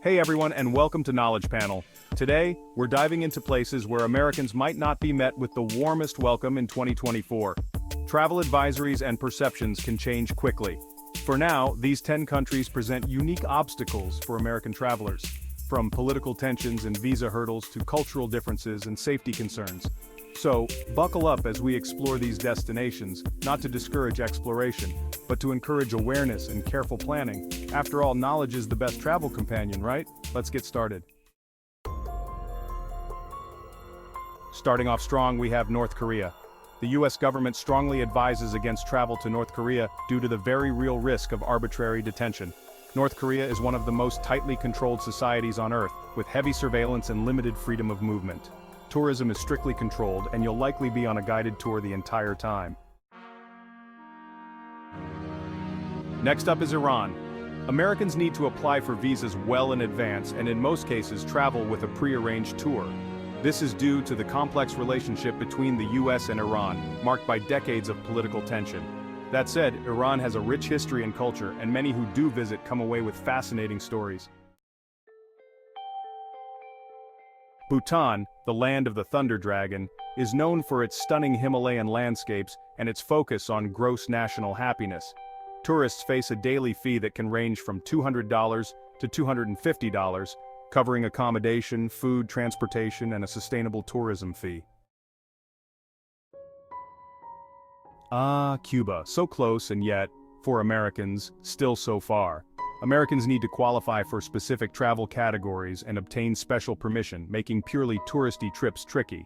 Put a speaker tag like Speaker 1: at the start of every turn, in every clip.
Speaker 1: Hey everyone, and welcome to Knowledge Panel. Today, we're diving into places where Americans might not be met with the warmest welcome in 2024. Travel advisories and perceptions can change quickly. For now, these 10 countries present unique obstacles for American travelers, from political tensions and visa hurdles to cultural differences and safety concerns. So, buckle up as we explore these destinations, not to discourage exploration, but to encourage awareness and careful planning. After all, knowledge is the best travel companion, right? Let's get started. Starting off strong, we have North Korea. The US government strongly advises against travel to North Korea due to the very real risk of arbitrary detention. North Korea is one of the most tightly controlled societies on Earth, with heavy surveillance and limited freedom of movement. Tourism is strictly controlled, and you'll likely be on a guided tour the entire time. Next up is Iran. Americans need to apply for visas well in advance and in most cases travel with a pre-arranged tour. This is due to the complex relationship between the US and Iran, marked by decades of political tension. That said, Iran has a rich history and culture, and many who do visit come away with fascinating stories. Bhutan, the land of the thunder dragon, is known for its stunning Himalayan landscapes and its focus on gross national happiness. Tourists face a daily fee that can range from $200 to $250, covering accommodation, food, transportation, and a sustainable tourism fee. Cuba, so close and yet, for Americans, still so far. Americans need to qualify for specific travel categories and obtain special permission, making purely touristy trips tricky.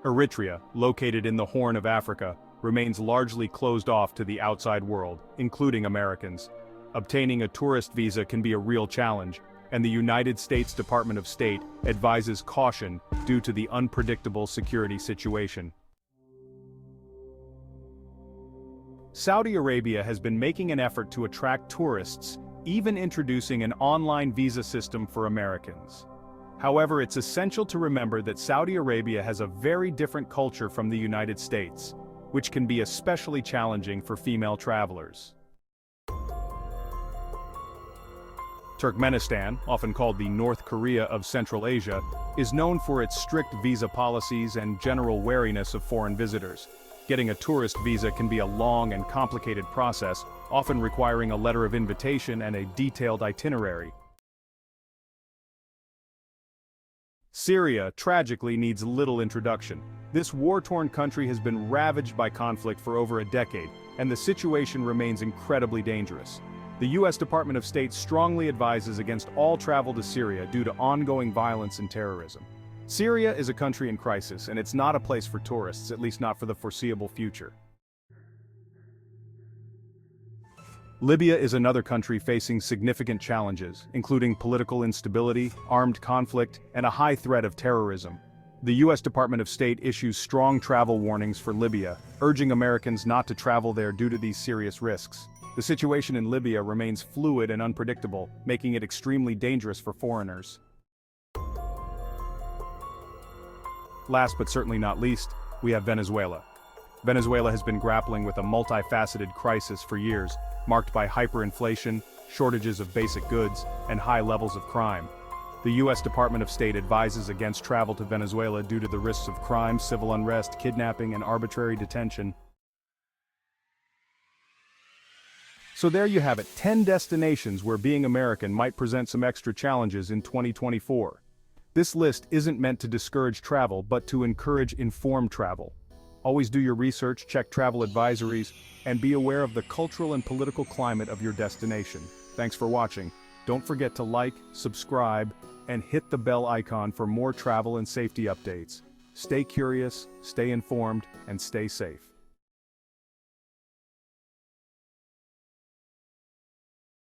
Speaker 1: Eritrea, located in the Horn of Africa, remains largely closed off to the outside world, including Americans. Obtaining a tourist visa can be a real challenge, and the United States Department of State advises caution due to the unpredictable security situation. Saudi Arabia has been making an effort to attract tourists, even introducing an online visa system for Americans. However, it's essential to remember that Saudi Arabia has a very different culture from the United States, which can be especially challenging for female travelers. Turkmenistan, often called the North Korea of Central Asia, is known for its strict visa policies and general wariness of foreign visitors. Getting a tourist visa can be a long and complicated process, often requiring a letter of invitation and a detailed itinerary. Syria, tragically, needs little introduction. This war-torn country has been ravaged by conflict for over a decade, and the situation remains incredibly dangerous. The US Department of State strongly advises against all travel to Syria due to ongoing violence and terrorism. Syria is a country in crisis, and it's not a place for tourists, at least not for the foreseeable future. Libya is another country facing significant challenges, including political instability, armed conflict, and a high threat of terrorism. The US Department of State issues strong travel warnings for Libya, urging Americans not to travel there due to these serious risks. The situation in Libya remains fluid and unpredictable, making it extremely dangerous for foreigners. Last but certainly not least, we have Venezuela. Venezuela has been grappling with a multifaceted crisis for years, marked by hyperinflation, shortages of basic goods, and high levels of crime. The US Department of State advises against travel to Venezuela due to the risks of crime, civil unrest, kidnapping, and arbitrary detention. So there you have it, 10 destinations where being American might present some extra challenges in 2024. This list isn't meant to discourage travel, but to encourage informed travel. Always do your research, check travel advisories, and be aware of the cultural and political climate of your destination. Thanks for watching. Don't forget to like, subscribe, and hit the bell icon for more travel and safety updates. Stay curious, stay informed, and stay safe.